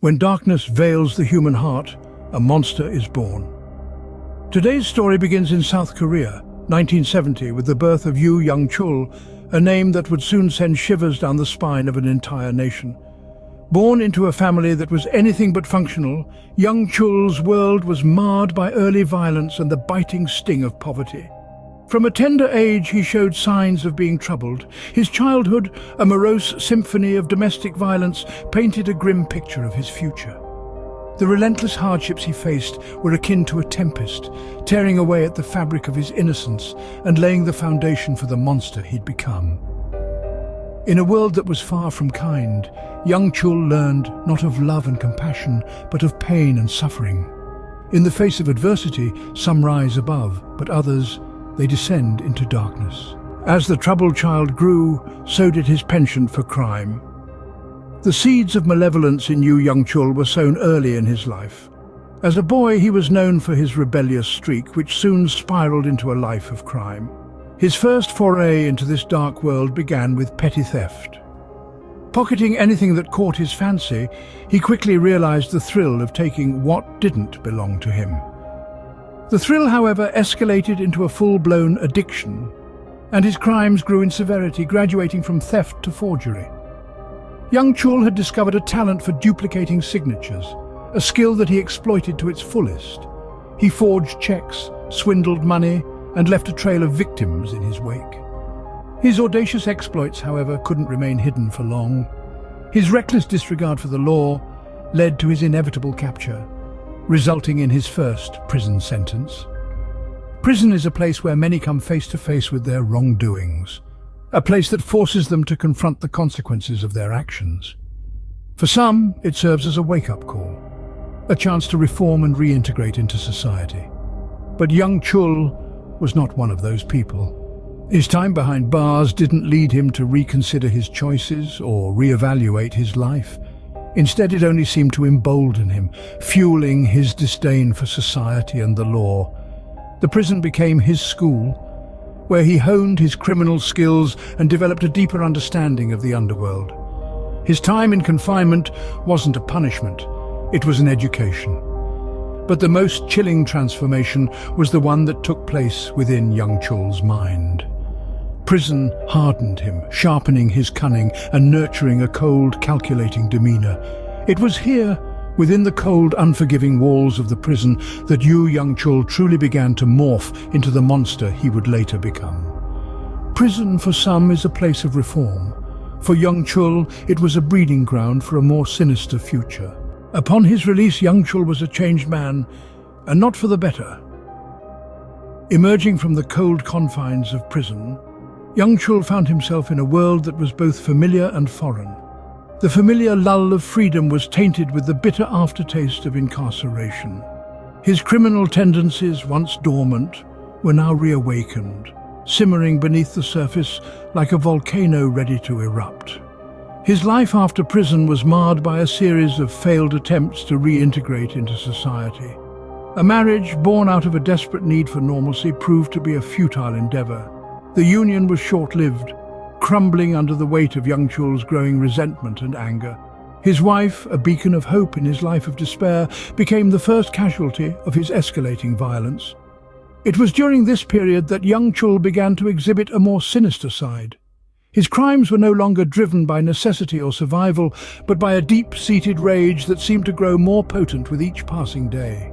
When darkness veils the human heart, a monster is born. Today's story begins in South Korea, 1970, with the birth of Young-Chul, a name that would soon send shivers down the spine of an entire nation. Born into a family that was anything but functional, Young-Chul's world was marred by early violence and the biting sting of poverty. From a tender age, he showed signs of being troubled. His childhood, a morose symphony of domestic violence, painted a grim picture of his future. The relentless hardships he faced were akin to a tempest, tearing away at the fabric of his innocence and laying the foundation for the monster he'd become. In a world that was far from kind, Young-Chul learned not of love and compassion, but of pain and suffering. In the face of adversity, some rise above, but others, they descend into darkness. As the troubled child grew, so did his penchant for crime. The seeds of malevolence in Young-Chul were sown early in his life. As a boy, he was known for his rebellious streak, which soon spiraled into a life of crime. His first foray into this dark world began with petty theft. Pocketing anything that caught his fancy, he quickly realized the thrill of taking what didn't belong to him. The thrill, however, escalated into a full-blown addiction, and his crimes grew in severity, graduating from theft to forgery. Young-Chul had discovered a talent for duplicating signatures, a skill that he exploited to its fullest. He forged checks, swindled money, and left a trail of victims in his wake. His audacious exploits, however, couldn't remain hidden for long. His reckless disregard for the law led to his inevitable capture, resulting in his first prison sentence. Prison is a place where many come face to face with their wrongdoings, a place that forces them to confront the consequences of their actions. For some, it serves as a wake-up call, a chance to reform and reintegrate into society. But Young-Chul was not one of those people. His time behind bars didn't lead him to reconsider his choices or reevaluate his life. Instead, it only seemed to embolden him, fueling his disdain for society and the law. The prison became his school, where he honed his criminal skills and developed a deeper understanding of the underworld. His time in confinement wasn't a punishment, it was an education. But the most chilling transformation was the one that took place within Young-Chul's mind. Prison hardened him, sharpening his cunning and nurturing a cold, calculating demeanor. It was here, within the cold, unforgiving walls of the prison, that Young-Chul truly began to morph into the monster he would later become. Prison for some is a place of reform. For Young-Chul, it was a breeding ground for a more sinister future. Upon his release, Young-Chul was a changed man, and not for the better. Emerging from the cold confines of prison, Young-Chul found himself in a world that was both familiar and foreign. The familiar lull of freedom was tainted with the bitter aftertaste of incarceration. His criminal tendencies, once dormant, were now reawakened, simmering beneath the surface like a volcano ready to erupt. His life after prison was marred by a series of failed attempts to reintegrate into society. A marriage born out of a desperate need for normalcy proved to be a futile endeavor. The union was short-lived, crumbling under the weight of Young-Chul's growing resentment and anger. His wife, a beacon of hope in his life of despair, became the first casualty of his escalating violence. It was during this period that Young-Chul began to exhibit a more sinister side. His crimes were no longer driven by necessity or survival, but by a deep-seated rage that seemed to grow more potent with each passing day.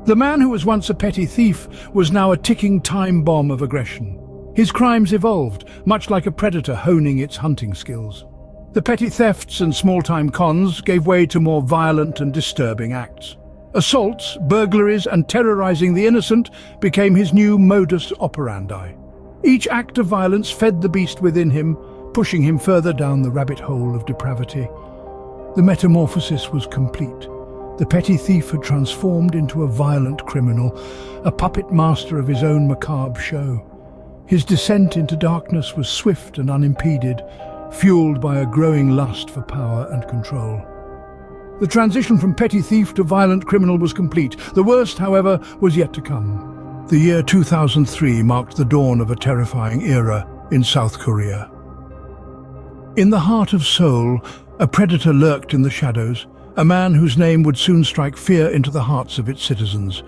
The man who was once a petty thief was now a ticking time bomb of aggression. His crimes evolved, much like a predator honing its hunting skills. The petty thefts and small-time cons gave way to more violent and disturbing acts. Assaults, burglaries, and terrorizing the innocent became his new modus operandi. Each act of violence fed the beast within him, pushing him further down the rabbit hole of depravity. The metamorphosis was complete. The petty thief had transformed into a violent criminal, a puppet master of his own macabre show. His descent into darkness was swift and unimpeded, fueled by a growing lust for power and control. The transition from petty thief to violent criminal was complete. The worst, however, was yet to come. The year 2003 marked the dawn of a terrifying era in South Korea. In the heart of Seoul, a predator lurked in the shadows, a man whose name would soon strike fear into the hearts of its citizens,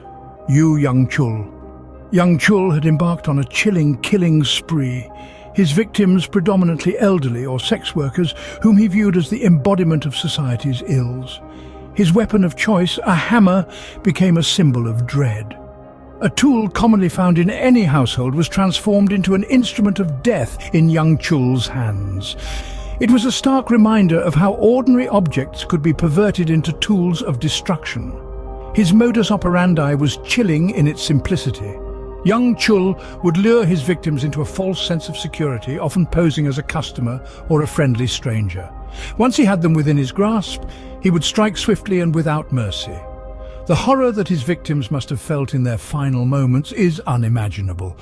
Young-Chul. Young-Chul had embarked on a chilling killing spree, his victims predominantly elderly or sex workers whom he viewed as the embodiment of society's ills. His weapon of choice, a hammer, became a symbol of dread. A tool commonly found in any household was transformed into an instrument of death in Young-Chul's hands. It was a stark reminder of how ordinary objects could be perverted into tools of destruction. His modus operandi was chilling in its simplicity. Young-Chul would lure his victims into a false sense of security, often posing as a customer or a friendly stranger. Once he had them within his grasp, he would strike swiftly and without mercy. The horror that his victims must have felt in their final moments is unimaginable,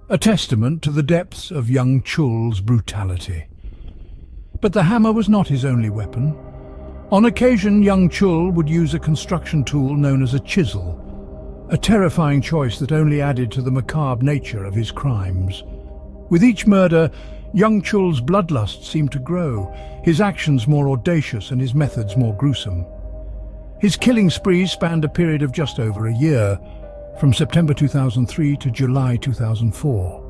a testament to the depths of Young-Chul's brutality. But the hammer was not his only weapon. On occasion, Young-Chul would use a construction tool known as a chisel, a terrifying choice that only added to the macabre nature of his crimes. With each murder, Young-Chul's bloodlust seemed to grow, his actions more audacious and his methods more gruesome. His killing spree spanned a period of just over a year, from September 2003 to July 2004.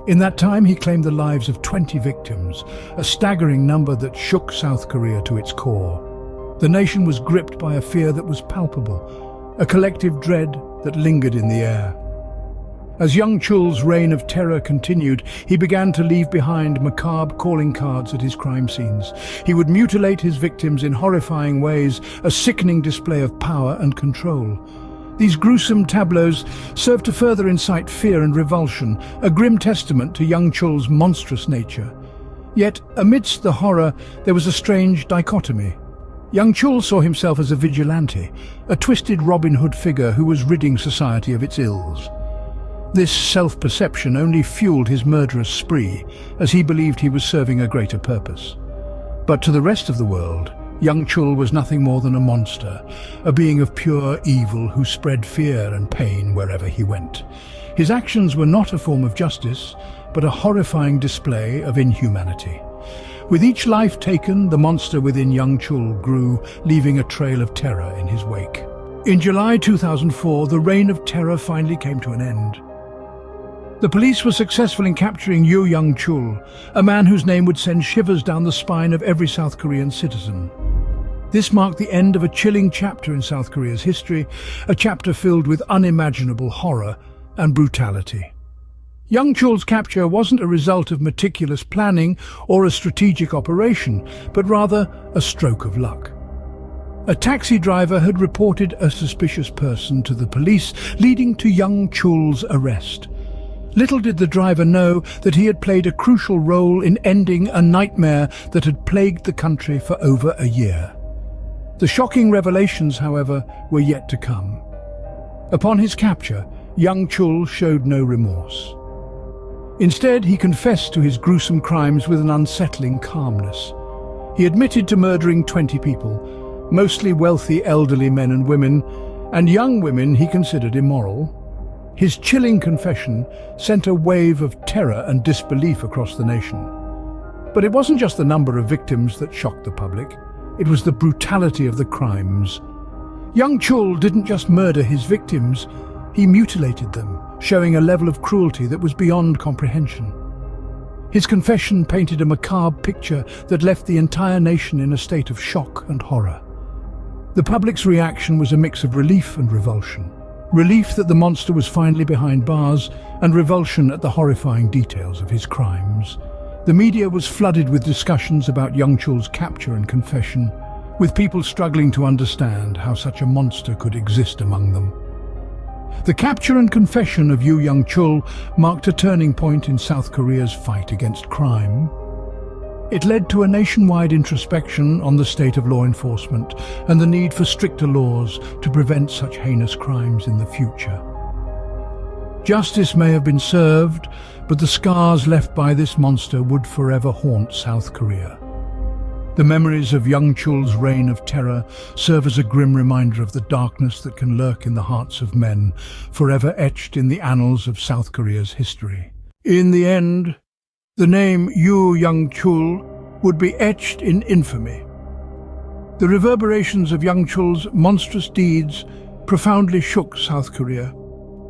In that time, he claimed the lives of 20 victims, a staggering number that shook South Korea to its core. The nation was gripped by a fear that was palpable, a collective dread that lingered in the air. As Young-Chul's reign of terror continued, he began to leave behind macabre calling cards at his crime scenes. He would mutilate his victims in horrifying ways, a sickening display of power and control. These gruesome tableaus served to further incite fear and revulsion, a grim testament to Young-Chul's monstrous nature. Yet, amidst the horror, there was a strange dichotomy. Young-Chul saw himself as a vigilante, a twisted Robin Hood figure who was ridding society of its ills. This self-perception only fueled his murderous spree, as he believed he was serving a greater purpose. But to the rest of the world, Young-Chul was nothing more than a monster, a being of pure evil who spread fear and pain wherever he went. His actions were not a form of justice, but a horrifying display of inhumanity. With each life taken, the monster within Young-Chul grew, leaving a trail of terror in his wake. In July 2004, the reign of terror finally came to an end. The police were successful in capturing Young-Chul, a man whose name would send shivers down the spine of every South Korean citizen. This marked the end of a chilling chapter in South Korea's history, a chapter filled with unimaginable horror and brutality. Young-Chul's capture wasn't a result of meticulous planning or a strategic operation, but rather a stroke of luck. A taxi driver had reported a suspicious person to the police, leading to Young-Chul's arrest. Little did the driver know that he had played a crucial role in ending a nightmare that had plagued the country for over a year. The shocking revelations, however, were yet to come. Upon his capture, Young-Chul showed no remorse. Instead, he confessed to his gruesome crimes with an unsettling calmness. He admitted to murdering 20 people, mostly wealthy elderly men and women, and young women he considered immoral. His chilling confession sent a wave of terror and disbelief across the nation. But it wasn't just the number of victims that shocked the public, it was the brutality of the crimes. Young-Chul didn't just murder his victims, he mutilated them, showing a level of cruelty that was beyond comprehension. His confession painted a macabre picture that left the entire nation in a state of shock and horror. The public's reaction was a mix of relief and revulsion. Relief that the monster was finally behind bars, and revulsion at the horrifying details of his crimes. The media was flooded with discussions about Young-Chul's capture and confession, with people struggling to understand how such a monster could exist among them. The capture and confession of Young-Chul marked a turning point in South Korea's fight against crime. It led to a nationwide introspection on the state of law enforcement and the need for stricter laws to prevent such heinous crimes in the future. Justice may have been served, but the scars left by this monster would forever haunt South Korea. The memories of Young-Chul's reign of terror serve as a grim reminder of the darkness that can lurk in the hearts of men, forever etched in the annals of South Korea's history. In the end, the name Young-Chul would be etched in infamy. The reverberations of Young-Chul's monstrous deeds profoundly shook South Korea.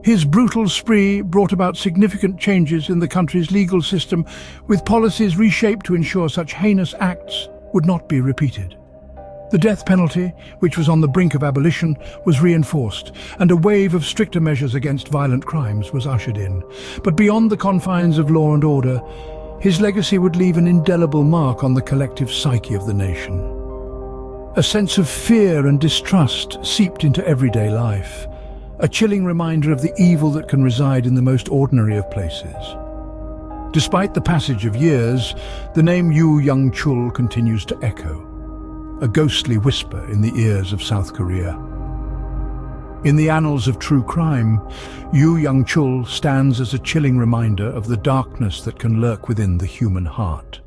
His brutal spree brought about significant changes in the country's legal system, with policies reshaped to ensure such heinous acts would not be repeated. The death penalty, which was on the brink of abolition, was reinforced, and a wave of stricter measures against violent crimes was ushered in. But beyond the confines of law and order, his legacy would leave an indelible mark on the collective psyche of the nation. A sense of fear and distrust seeped into everyday life, a chilling reminder of the evil that can reside in the most ordinary of places. Despite the passage of years, the name Young-Chul continues to echo, a ghostly whisper in the ears of South Korea. In the annals of true crime, Young-Chul stands as a chilling reminder of the darkness that can lurk within the human heart.